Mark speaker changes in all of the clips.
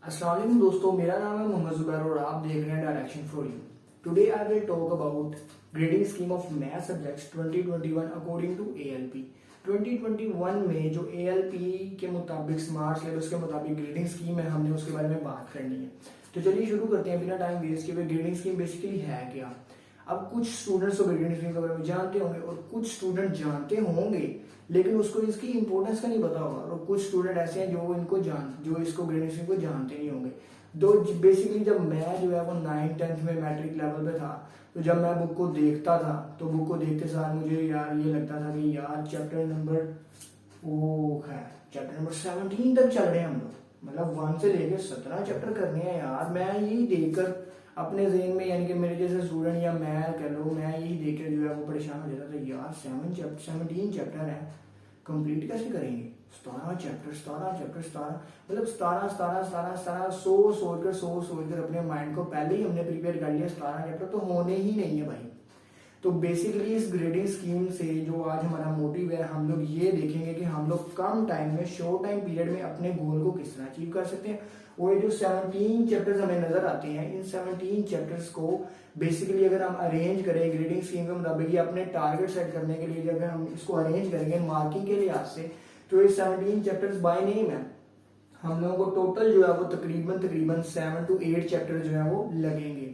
Speaker 1: अस्सलाम वालेकुम दोस्तों, मेरा नाम है मोहम्मद जुबैर और आप देख रहे हैं direction for you. Today I will talk about grading scheme of math subjects 2021 according to ALP. 2021 में जो एएलपी के मुताबिक स्मार्ट सिलेबस के मुताबिक ग्रेडिंग स्कीम है, हमने उसके बारे में बात करनी है। तो चलिए शुरू करते हैं बिना टाइम वेस्ट किए। ग्रेडिंग स्कीम बेसिकली है क्या? अब कुछ स्टूडेंट्स तो ग्रेडिंग स्कीम के बारे में जानते होंगे और कुछ स्टूडेंट जानते होंगे लेकिन उसको इसकी इंपॉर्टेंस का नहीं पता होगा, और कुछ स्टूडेंट ऐसे हैं जो इसको ग्रेडिंग स्कीम को जानते नहीं होंगे। तो बेसिकली जब मैं जो है वो 9th-10th में मैट्रिक लेवल पे था, तो जब मैं बुक को देखता था तो बुक को देखते सार मुझे यार ये लगता था कि यार चैप्टर नंबर 17 तक चल रहे हैं हम लोग, मतलब 1 से लेकर 17 चैप्टर करने हैं यार। मैं यही देखकर अपने ज़हन में, यानी कि मेरे जैसे स्टूडेंट या मैं कह लो, मैं यही देख कर जो है वो परेशान हो जाता था यार। 17 चैप्टर है, कंप्लीट कैसे करेंगे? 17 चैप्टर, मतलब 17 सोच कर अपने माइंड को पहले ही हमने प्रिपेयर कर लिया। 17 चैप्टर तो होने ही नहीं है भाई। तो बेसिकली इस ग्रेडिंग स्कीम से जो आज हमारा मोटिव है, हम लोग ये देखेंगे कि हम लोग कम टाइम में, शॉर्ट टाइम पीरियड में अपने गोल को किस तरह अचीव कर सकते हैं। और ये जो 17 चैप्टर्स हमें नजर आते हैं, इन 17 चैप्टर्स को बेसिकली अगर हम अरेंज करें ग्रेडिंग स्कीम के मुताबिक, अपने टारगेट सेट करने के लिए अगर हम इसको अरेंज करेंगे मार्किंग के लिहाज से, तो ये 17 चैप्टर्स बाय नेम है। हम लोगों को टोटल जो है वो तकरीबन 7 to 8 चैप्टर जो है वो लगेंगे।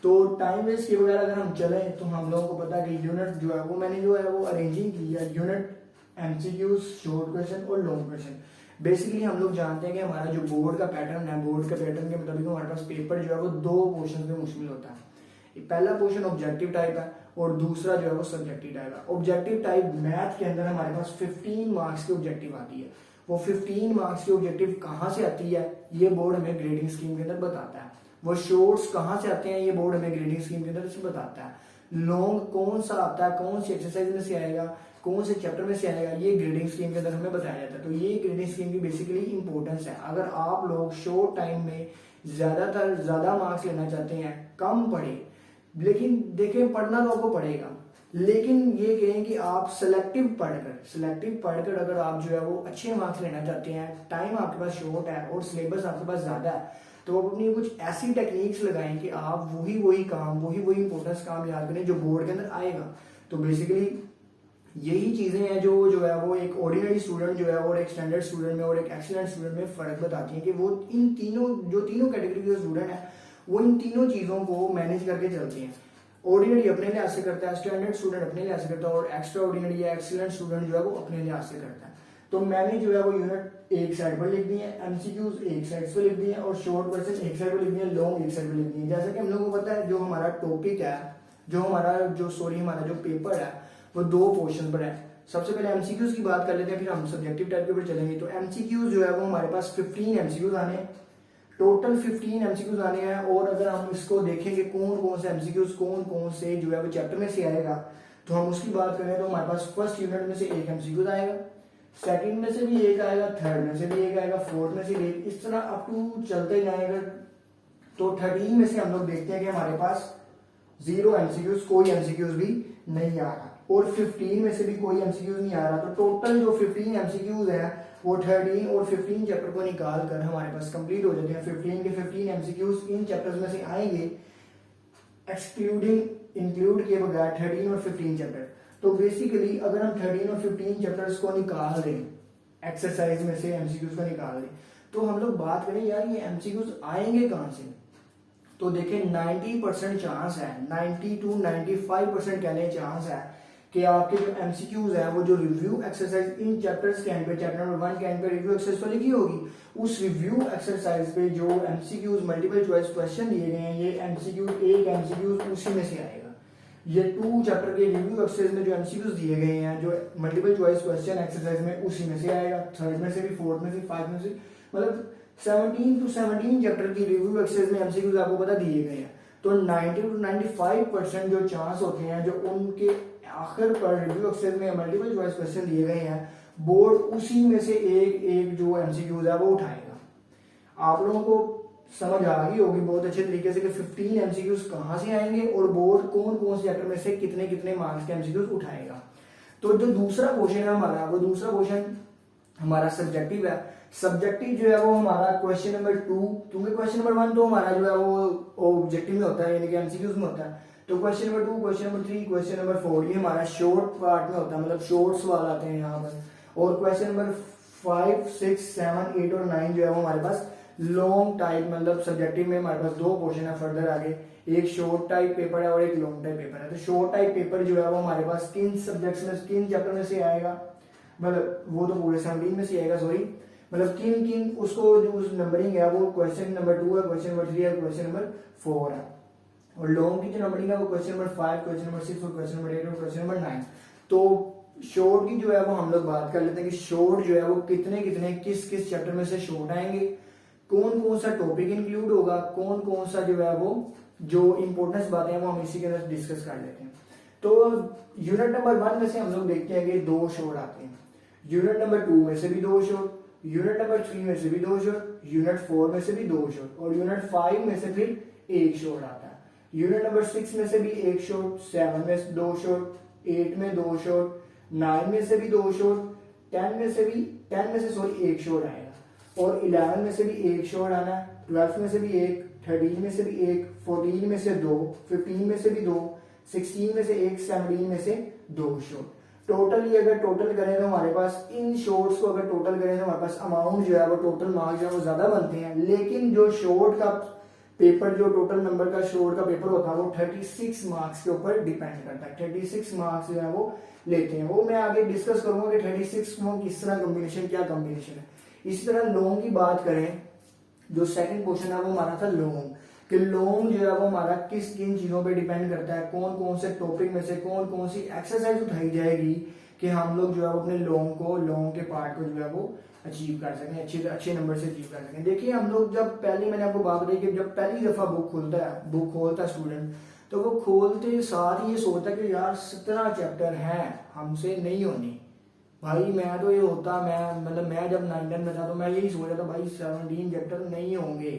Speaker 1: तो टाइम वेस्ट के बगैर अगर हम चलें तो हम लोगों को पता है कि यूनिट जो है वो मैंने जो है वो अरेंजिंग की है, यूनिट, एमसीक्यूज, शॉर्ट क्वेश्चन और लॉन्ग क्वेश्चन। बेसिकली हम लोग जानते हैं कि हमारा जो बोर्ड का पैटर्न है, बोर्ड के पैटर्न के मुताबिक हमारे पास पेपर जो है वो 2 पोर्शन में मुश्किल होता है। पहला पोर्शन ऑब्जेक्टिव टाइप है और दूसरा जो है वो सब्जेक्टिव टाइप है। ऑब्जेक्टिव टाइप मैथ के अंदर हमारे पास 15 मार्क्स की ऑब्जेक्टिव आती है। वो 15 मार्क्स की ऑब्जेक्टिव कहाँ से आती है ये बोर्ड हमें ग्रेडिंग स्कीम के अंदर बताता है। वो शॉर्ट्स कहाँ से आते हैं ये बोर्ड हमें ग्रेडिंग स्कीम के अंदर से बताता है। लॉन्ग कौन सा आता है, कौन सी एक्सरसाइज में से आएगा, कौन से चैप्टर में से आएगा, ये ग्रेडिंग स्कीम के अंदर हमें बताया जाता है। तो ये ग्रेडिंग स्कीम की बेसिकली इंपॉर्टेंस है। अगर आप लोग शॉर्ट टाइम में ज्यादा मार्क्स लेना चाहते हैं, कम पढ़े, लेकिन देखें पढ़ना तो आपको पड़ेगा, लेकिन ये कहें कि आप सिलेक्टिव पढ़कर अगर आप जो है वो अच्छे मार्क्स लेना चाहते हैं, टाइम आपके पास शॉर्ट है और सिलेबस आपके पास ज्यादा है, तो आप अपनी कुछ ऐसी टेक्निक्स लगाएं कि आप वही काम, वही इंपॉर्टेंस काम याद करें जो बोर्ड के अंदर आएगा। तो बेसिकली यही चीजें हैं जो है वो एक ऑर्डिनरी स्टूडेंट जो है और एक स्टैंडर्ड स्टूडेंट में और एक एक्सीलेंट स्टूडेंट में फर्क बताती हैं कि वो इन तीनों कैटेगरी के स्टूडेंट है वो इन तीनों चीजों को मैनेज करके चलते हैं। ऑर्डिनरी अपने लिहाज से करता है, स्टैंडर्ड स्टूडेंट अपने लिहाज से करता है और एक्स्ट्रा ऑर्डिनरी या एक्सीलेंट स्टूडेंट जो है वो अपने लिहाज से करता है। तो मैंने जो है वो यूनिट एक साइड पर लिख दी है, एमसीक्यूज एक साइड पर लिख दी है और शॉर्ट क्वेश्चन एक साइड पर लिख दी है, लॉन्ग एक साइड पर लिख दी है। जैसा कि हम लोगों को पता है जो हमारा टॉपिक है, हमारा जो पेपर है वो 2 पोर्शन पर है। सबसे पहले एमसीक्यूज की बात कर लेते हैं, फिर हम सब्जेक्टिव टाइप के ऊपर चलेंगे। तो एमसीक्यूज जो है वो हमारे पास 15 एमसीक्यूज आने, टोटल 15 एमसीक्यूज आने हैं। और अगर हम इसको देखेंगे कौन से एमसीक्यूज कौन से जो है वो चैप्टर में से आएगा, तो हम उसकी बात करें तो हमारे पास फर्स्ट यूनिट में से एक एमसीक्यूज आएगा, सेकंड में से भी एक आएगा, थर्ड में से भी एक आएगा, फोर्थ में से भी एक, इस तरह अप टू चलते जाएगा। तो 13 में से हम लोग देखते हैं कि हमारे पास 0 एमसीक्यूज, कोई एमसीक्यूज भी नहीं आ रहा, और 15 में से भी कोई एमसीक्यूज नहीं आ रहा। तो टोटल जो 15 एमसीक्यूज है वो 13 और 15 चैप्टर को निकाल कर हमारे पास कंप्लीट हो जाते हैं। 15 के 15 एमसीक्यूज इन चैप्टर्स में से आएंगे, इंक्लूड के बगैर 13 और 15 चैप्टर। तो बेसिकली अगर हम 13 और 15 चैप्टर्स को निकाल दें, एक्सरसाइज में से एमसीक्यूज को निकाल दें, तो हम लोग बात करें यार ये एमसीक्यूज आएंगे कहां से। तो देखें 90% चांस है, 90 to 95% कहने चांस है कि आपके जो एमसीक्यूज है वो जो रिव्यू एक्सरसाइज इन चैप्टर्स के एंड पे, चैप्टर नंबर 1 के एंड पे रिव्यू एक्सरसाइज तो लिखी होगी, उस रिव्यू एक्सरसाइज पे जो एमसीक्यूज मल्टीपल चॉइस क्वेश्चन दिए गए हैं, ये एमसीक्यूज एक एमसीक्यूज उसी में से आएगा। ये 2 चैप्टर के रिव्यू एक्सरसाइज में जो एमसीक्यूज दिए गए हैं जो मल्टीपल चॉइस क्वेश्चन एक्सरसाइज में, उसी में से आएगा। थर्ड में से भी, फोर्थ में से, 5 में से, मतलब 17 to 17 चैप्टर की रिव्यू एक्सरसाइज में एमसीक्यूज आपको पता दिए गए हैं। तो 90 to 95% जो चांस होते हैं जो उनके आखिर पर रिव्यू एक्सरसाइज में मल्टीपल चॉइस क्वेश्चन दिए गए हैं, बोर्ड उसी में से एक जो एमसीक्यूज है वो उठाएगा। आप लोगों को समझ आ गई होगी बहुत अच्छे तरीके से कि 15 एमसीक्यूज कहां से आएंगे और बोर्ड कौन से चैप्टर में से कितने मार्क्स के एमसीक्यूज उठाएगा। तो जो दूसरा क्वेश्चन है हमारा, वो दूसरा क्वेश्चन हमारा सब्जेक्टिव है। सब्जेक्टिव जो है वो हमारा क्वेश्चन नंबर 2, क्योंकि क्वेश्चन नंबर 1 तो हमारा जो है वो ऑब्जेक्टिव में होता है, यानी कि एमसीक्यूज में होता है। तो question number 2, question number 3, question number 4 ये हमारा शॉर्ट पार्ट में होता है, मतलब शॉर्ट सवाल आते हैं यहाँ पर। और क्वेश्चन नंबर 5, 6, 7, 8 और 9 जो है वो हमारे पास लॉन्ग टाइप, मतलब सब्जेक्टिव में हमारे पास 2 पोर्शन है फर्दर आगे, एक शॉर्ट टाइप पेपर है और एक लॉन्ग टाइप पेपर है। तो शॉर्ट टाइप पेपर जो है वो हमारे पास किन सब्जेक्ट्स में, किन चैप्टर में से आएगा, मतलब वो तो पूरे 17 में से आएगा, सॉरी, मतलब किन किन उसको जो उस नंबरिंग है वो क्वेश्चन नंबर 2 है, क्वेश्चन नंबर 3 है, क्वेश्चन नंबर 4 है। और लॉन्ग की जो नंबरिंग है वो क्वेश्चन नंबर 5, क्वेश्चन नंबर 6 और क्वेश्चन नंबर 8 और क्वेश्चन नंबर 9। तो शॉर्ट की जो है वो हम लोग बात कर लेते हैं कि शॉर्ट जो है वो कितने कितने किस किस चैप्टर में से शॉर्ट आएंगे, कौन कौन सा टॉपिक इंक्लूड होगा, कौन कौन सा जो है वो जो इंपॉर्टेंस बातें हैं वो हम इसी के अंदर डिस्कस कर लेते हैं। तो यूनिट नंबर 1 में से हम लोग देखते हैं कि 2 शॉर्ट आते हैं, यूनिट नंबर 2 में से भी 2 शॉर्ट, यूनिट नंबर 3 में से भी 2 शॉर्ट, यूनिट 4 में से भी 2 शॉर्ट और यूनिट 5 में से फिर 1 शॉर्ट आता है। यूनिट नंबर 6 में से भी 1 शॉर्ट, 7 में से 2 शॉर्ट, 8 में 2 शॉर्ट, 9 में से भी 2 शॉर्ट, 10 में से 1 शॉर्ट आएगा और 11 में से भी 1 शॉर्ट आना, 12 में से भी 1, 13 में से भी 1, 14 में से 2, 15 में से भी 2, 16 में से 1, 17 में से 2 शॉर्ट। टोटली अगर टोटल करें तो हमारे पास इन शॉर्ट्स को अगर टोटल करें तो हमारे पास अमाउंट जो है वो टोटल मार्क्स जो है वो ज्यादा बनते हैं, लेकिन जो शॉर्ट का पेपर, जो टोटल नंबर का शॉर्ट का पेपर होता है वो 36 मार्क्स के ऊपर डिपेंड करता है। 36 मार्क्स जो है वो लेते हैं, वो मैं आगे डिस्कस करूंगा कि 36 में किस तरह कॉम्बिनेशन, क्या कॉम्बिनेशन है। इसी तरह लॉन्ग की बात करें, जो सेकंड क्वेश्चन है वो हमारा था लॉन्ग, कि लॉन्ग जो है वो हमारा किस किन चीजों पे डिपेंड करता है, कौन कौन से टॉपिक में से कौन कौन सी एक्सरसाइज उठाई जाएगी कि हम लोग जो है अपने लॉन्ग के पार्ट को जो है वो अचीव कर सकें, अच्छे नंबर से अचीव कर सकें। देखिए हम लोग जब पहले, मैंने आपको बात बताई कि जब पहली दफा बुक खोलता है स्टूडेंट, तो वो खोलते साथ ही ये सोचता है कि यार 17 चैप्टर हैं, हमसे नहीं होनी। भाई मैं तो ये होता, मैं जब 9 में था तो मैं यही सोच रहा था भाई 17 चैप्टर नहीं होंगे,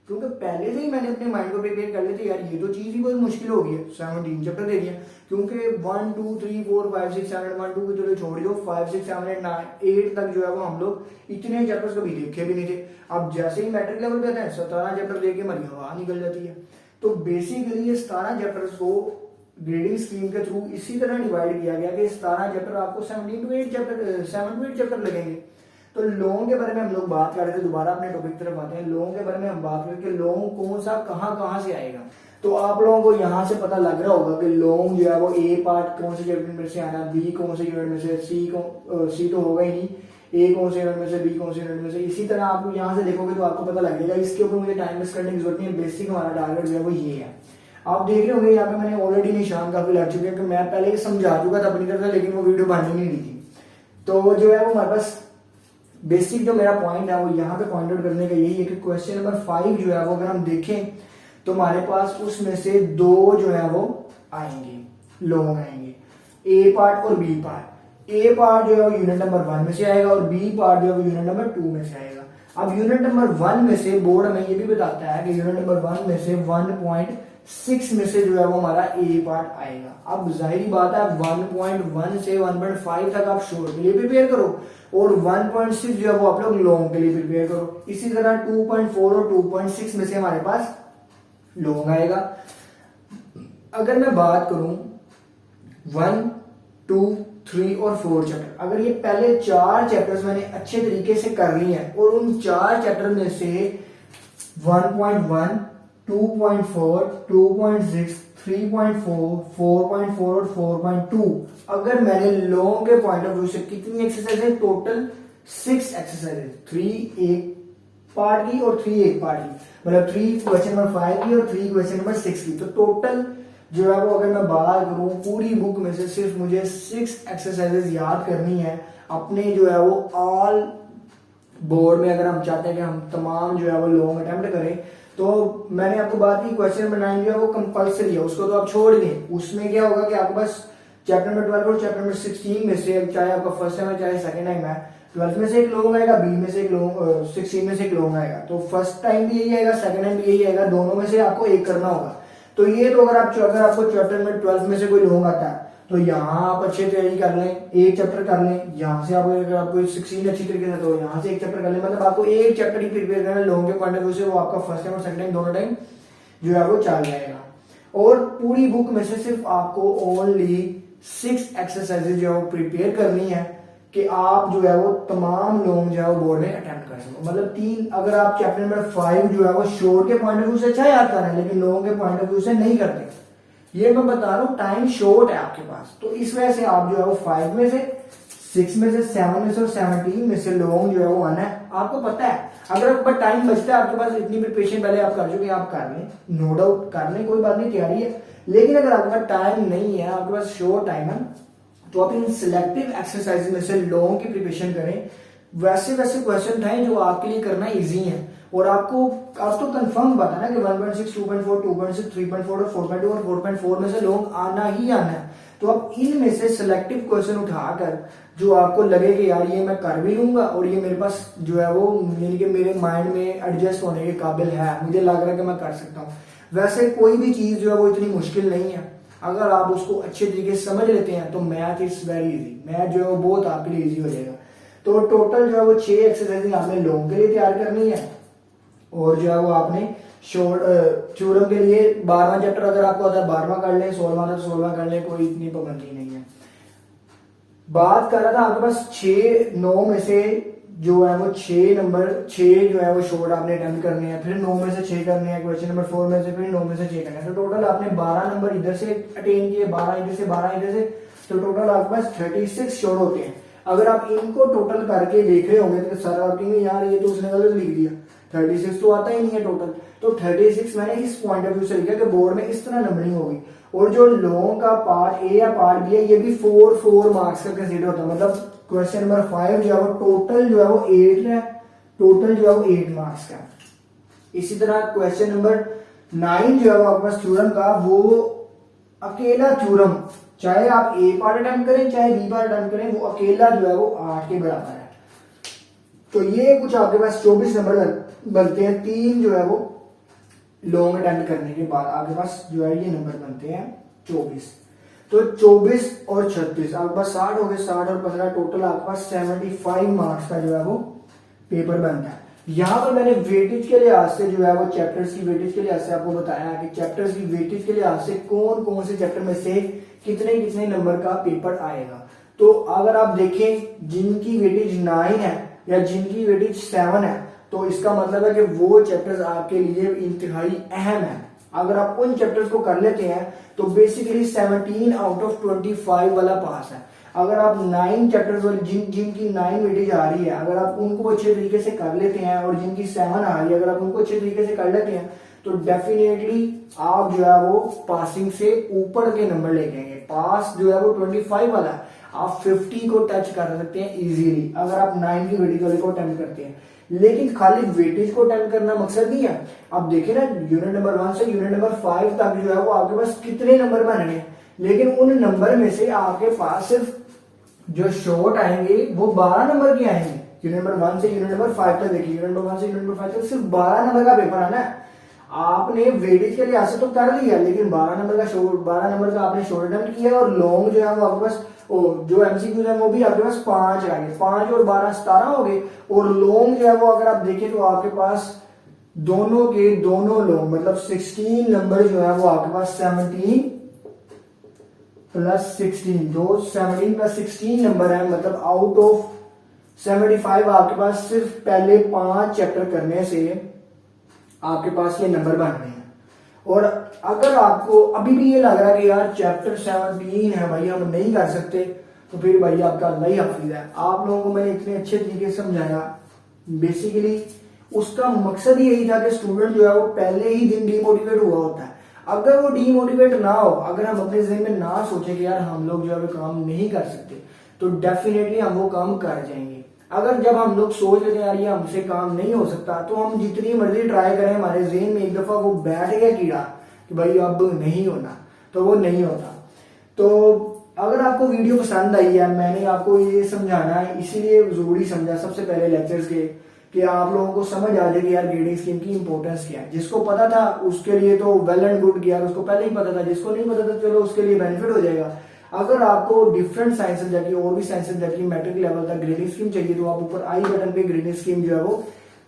Speaker 1: क्योंकि पहले से ही मैंने अपने माइंड को प्रिपेयर कर लिया था यार ये तो चीज ही कोई मुश्किल हो गई है, 17 चैप्टर दे दिया। क्योंकि 1 2 3 4 5 6 7 1 2 की तो छोड़ दो, 5 6 7 8 9 8 तक जो है वो हम लोग इतने चैप्टर्स कभी देखे भी नहीं थे। अब जैसे ही मैट्रिक लेवल पे आते हैं 17 चैप्टर देख के हमारी हवा निकल जाती है। तो बेसिकली ये 17 चैप्टर्स को ग्रेडिंग स्कीम के थ्रू इसी तरह डिवाइड किया गया कि 17 चैप्टर आपको 7 to 8 चैप्टर लगेंगे। तो लॉन्ग के बारे में हम लोग बात कर रहे थे, दोबारा अपने टॉपिक की तरफ आते हैं। लॉन्ग के बारे में हम बात करें कि लॉन्ग कौन सा कहाँ से आएगा। तो आप लोगों को यहाँ से पता लग रहा होगा कि लॉन्ग जो है वो ए पार्ट कौन से यूनिट में से आना, बी कौन से यूनिट में से, सी तो होगा ही नहीं, ए कौन से यूनिट में से, बी कौन से यूनिट में से। इसी तरह आप यहाँ से देखोगे तो आपको पता लगेगा। इसके ऊपर मुझे टाइम वेस्ट करने की जरूरत नहीं है, बेसिक हमारा टारगेट जो है वो ये है। आप देख रहे होंगे यहाँ पे मैंने ऑलरेडी निशान काफी लग चुके हैं कि मैं पहले ही समझा चुका था अपनी तरफ से, लेकिन वो वीडियो बन ही नहीं रही थी। तो जो है वो हमारे पास बेसिक जो मेरा पॉइंट है वो यहाँ पे पॉइंट आउट करने का यही है कि क्वेश्चन नंबर 5 जो है वो अगर हम देखें तो हमारे पास उसमें से 2 जो है वो आएंगे, लॉन्ग आएंगे, ए पार्ट और बी पार्ट। ए पार्ट जो है वो यूनिट नंबर 1 में से आएगा और बी पार्ट जो है वो यूनिट नंबर 2 में से आएगा। अब यूनिट नंबर 1 में से बोर्ड हमें ये भी बताता है कि यूनिट नंबर 1 में से 1.6 में से जो है वो हमारा ए पार्ट आएगा। अब जाहिर बात है 1.1 से 1.5 तक आप शॉर्ट के लिए प्रिपेयर करो और 1.6 जो है वो आप लोग लॉन्ग के लिए प्रिपेयर करो। इसी तरह 2.4 और 2.6 में से हमारे पास लॉन्ग आएगा। अगर मैं बात करूं 1 2 3 और 4 चैप्टर, अगर ये पहले 4 चैप्टर्स मैंने अच्छे तरीके से कर ली हैं और उन 4 चैप्टर में से 1.1 2.4 2.6 3.4 4.4 और 4.2 अगर मैंने लॉन्ग के पॉइंट ऑफ व्यू से कितनी एक्सरसाइज है, टोटल 6 एक्सरसाइज, 3 एक पार्ट की और 3 एक पार्ट की, मतलब 3 क्वेश्चन नंबर 5 की और 3 क्वेश्चन नंबर 6 की। तो टोटल जो है वो अगर मैं बात करूं पूरी बुक में से सिर्फ मुझे 6 एक्सरसाइजेज याद करनी है अपने जो है वो ऑल बोर्ड में। अगर हम चाहते हैं कि हम तमाम जो है वो लॉन्ग अटेम्प्ट करें तो मैंने आपको बात की क्वेश्चन नंबर 9 जो है वो कंपलसरी है, उसको तो आप छोड़ दें। उसमें क्या होगा कि आपके पास चैप्टर नंबर 12 और चैप्टर नंबर 16 में से, चाहे आपका फर्स्ट टाइम है चाहे सेकंड टाइम है, 12 में से एक लॉन्ग आएगा, बी में से एक लॉन्ग, 16 में से एक लॉन्ग आएगा। तो फर्स्ट टाइम भी यही आएगा, सेकंड टाइम भी यही आएगा, दोनों में से आपको एक करना होगा। तो ये तो अगर आपको चैप्टर नंबर 12 में से कोई लॉन्ग आता है तो यहाँ आप अच्छे तैयारी कर लें, एक चैप्टर कर लें, यहाँ से आप अगर आपको 16 अच्छी तरीके से, तो यहाँ से एक चैप्टर कर लें, मतलब आपको एक चैप्टर ही प्रिपेयर करना है लॉन्ग के पॉइंट ऑफ व्यू से, वो आपका फर्स्ट टाइम और सेकंड टाइम दोनों टाइम जो है वो चल जाएगा। और पूरी बुक में से सिर्फ आपको ओनली 6 एक्सरसाइजेज जो है वो प्रिपेयर करनी है कि आप जो है वो तमाम लोग जो है वो बोर्ड में अटेम्प्ट कर सको। मतलब 3, अगर आप चैप्टर नंबर 5 जो है वो शोर के पॉइंट ऑफ व्यू से अच्छा याद कर रहे हैं लेकिन लोगों के पॉइंट ऑफ व्यू से नहीं करते, ये मैं बता रहा हूँ, टाइम शॉर्ट है आपके पास, तो इस वजह से आप जो है वो 5 में से, 6 में से, 7 में से और 17 में से लोग जो है वो आना है। आपको पता है अगर आपके पास टाइम बचता है, आपके पास इतनी प्रिपरेशन पहले आप कर चुके, आप कर लें, नो डाउट कर लें, कोई बात नहीं, तैयारी है। लेकिन अगर आपके पास टाइम नहीं है, आपके पास शॉर्ट टाइम है, तो आप इन सिलेक्टिव एक्सरसाइज में से लोगों की प्रिपरेशन करें। वैसे वैसे क्वेश्चन थे जो आपके लिए करना इजी है, और आपको आप तो कंफर्म पता ना कि 1.6, 2.4, 2.6, 3.4 और 4.2 और 4.4 में से लोग आना ही आना है। तो आप इनमें से सिलेक्टिव क्वेश्चन उठाकर जो आपको लगे कि यार ये मैं कर भी लूंगा और ये मेरे पास जो है वो यानी कि मेरे माइंड में एडजस्ट होने के काबिल है, मुझे लग रहा है कि मैं कर सकता हूँ। वैसे कोई भी चीज जो है वो इतनी मुश्किल नहीं है, अगर आप उसको अच्छे तरीके से समझ लेते हैं तो math is very easy, math जो है वो बहुत आपके लिए इजी हो जाएगा। तो टोटल जो है वो 6 एक्सरसाइज आपने लोगों के लिए तैयार करनी है, और जो है वो आपने थ्योरम के लिए 12वां चैप्टर अगर आपको आता है 12वां कर लें, 16वां था 16वां कर लें, कोई इतनी पाबंदी नहीं है। बात कर रहा था आपके पास 9 में से जो है वो 6 जो है वो शॉर्ट आपने अटेम्प्ट करने हैं, फिर 9 में से 6 करने हैं, क्वेश्चन नंबर 4 में से फिर 9 में से 6 करने हैं, तो टोटल आपने 12 नंबर इधर से अटेन किए, 12 इधर से, 12 इधर से, तो टोटल आपके पास 36 शॉर्ट होते हैं। अगर आप इनको टोटल करके देख रहे होंगे तो सर आप कहेंगे यार ये तो उसने गलत लिख दिया, 36 तो आता ही नहीं है टोटल। तो 36 मैंने इस पॉइंट ऑफ व्यू से लिखा कि बोर्ड में इस तरह नंबरिंग होगी, और जो लोगों का पार्ट ए या पार्ट बी है ये भी 4 मार्क्स का कंसीडर होता है। मतलब क्वेश्चन नंबर 5 जो है वो टोटल जो है वो 8 है, टोटल जो है वो 8 मार्क्स का। इसी तरह क्वेश्चन नंबर 9 जो है वो आपके पास थ्योरम का, वो अकेला थ्योरम, चाहे आप ए पार्ट अटेम्प्ट करें चाहे बी पार्ट अटेम्प्ट करें, वो अकेला जो है वो 8 के बराबर है। तो ये कुछ आपके पास 24 नंबर बनते हैं, 3 जो है वो लॉन्ग अटेम्प्ट करने के बाद आपके पास जो है ये नंबर बनते हैं 24। तो 24 और 36 आपके पास 60 हो गए, 60 और 15 टोटल आपके पास 75 मार्क्स का जो है वो पेपर बनता है। यहाँ पर मैंने वेटेज के लिहाज से जो है वो चैप्टर्स की वेटेज के लिहाज से आपको बताया कि चैप्टर्स की वेटेज के लिहाज से कौन कौन से चैप्टर में से कितने कितने नंबर का पेपर आएगा। तो अगर आप देखें जिनकी वेटेज 9 है या जिनकी वेटेज 7 है, तो इसका मतलब है कि वो चैप्टर्स आपके लिए इंतहाई अहम है। अगर आप उन चैप्टर्स को कर लेते हैं तो बेसिकली 17 आउट ऑफ 25 वाला पास है। अगर आप 9 चैप्टर्स और जिनकी 9 वेटेज आ रही है, अगर आप उनको अच्छे तरीके से कर लेते हैं, और जिनकी 7 आ रही है अगर आप उनको अच्छे तरीके से कर लेते हैं, तो डेफिनेटली आप जो है वो पासिंग से ऊपर के नंबर लेके आएंगे। पास जो है वो 25 वाला है, आप 50 को टच कर सकते हैं इजीली अगर आप 9 की वेटेज वाले को अटेम्प्ट करते हैं। लेकिन खाली वेटेज को अटेम्प्ट करना मकसद नहीं है। आप देखिए ना यूनिट नंबर 1 से यूनिट नंबर 5 तक जो है वो आपके पास कितने नंबर बनने हैं, लेकिन उन नंबर में से आपके पास सिर्फ जो शॉर्ट आएंगे वो 12 नंबर के आएंगे। यूनिट नंबर 1 से यूनिट नंबर 5 तक देखिए, यूनिट नंबर 1 से यूनिट नंबर 5 तक सिर्फ 12 नंबर का पेपर आना है। आपने वेटेज के लिहाज से तो कर लिया, लेकिन 12 नंबर का आपने शॉर्ट अटेम्प्ट किया, और लॉन्ग जो है वो आपके पास जो एमसीक्यू है वो भी आपके पास 5 आ गए, 5 और 12 17 हो गए। और लॉन्ग जो है वो अगर आप देखें तो आपके पास दोनों के दोनों लॉन्ग मतलब 16 नंबर जो है वो आपके पास 17 प्लस 16, जो 17 प्लस 16 नंबर है, मतलब आउट ऑफ 75 आपके पास सिर्फ पहले 5 चैप्टर करने से आपके पास ये नंबर बन रहे हैं। और अगर आपको अभी भी ये लग रहा है कि यार चैप्टर 17 है भाई हम नहीं कर सकते, तो फिर भाई आपका अल्लाह ही हाफिज है। आप लोगों को मैंने इतने अच्छे तरीके से समझाया, बेसिकली उसका मकसद ही यही था कि स्टूडेंट जो है वो पहले ही दिन डीमोटिवेट हुआ होता है। अगर वो डीमोटिवेट ना हो, अगर हम अपने ज़हन में ना सोचे कि यार हम लोग जो है वो काम नहीं कर सकते, तो डेफिनेटली हम वो काम कर जाएंगे। अगर जब हम लोग सोच लेते हैं यार ये हमसे काम नहीं हो सकता, तो हम जितनी मर्जी ट्राई करें, हमारे ज़हन में एक दफा वो बैठ गया कीड़ा कि भाई अब नहीं होना, तो वो नहीं होता। तो अगर आपको वीडियो पसंद आई है, मैंने आपको ये समझाना है इसीलिए जरूरी समझा सबसे पहले लेक्चर्स के, कि आप लोगों को समझ आ जाए कि यार ग्रेडिंग स्कीम की इंपॉर्टेंस क्या है। जिसको पता था उसके लिए तो वेल एंड गुड किया, उसको पहले ही पता था, जिसको नहीं पता था चलो उसके लिए बेनिफिट हो जाएगा। अगर आपको डिफरेंट साइंस सब्जेक्ट की और भी साइंस सब्जेक्ट की मैट्रिक लेवल तक ग्रेडिंग स्कीम चाहिए तो आप ऊपर आई बटन पे ग्रेडिंग स्कीम जो है वो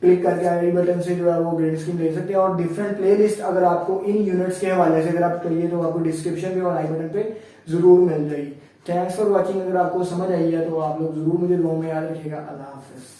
Speaker 1: क्लिक करके आई बटन से जो है वो ग्रेडिंग स्कीम ले सकते हैं। और डिफरेंट प्लेलिस्ट अगर आपको इन यूनिट्स के हवाले से अगर आप चाहिए तो आपको डिस्क्रिप्शन में और आई बटन पे जरूर मिल जाएगी। Thanks for watching. अगर आपको समझ आई है तो आप लोग जरूर मुझे दुआ में याद रखिएगा। अल्लाह हाफिज।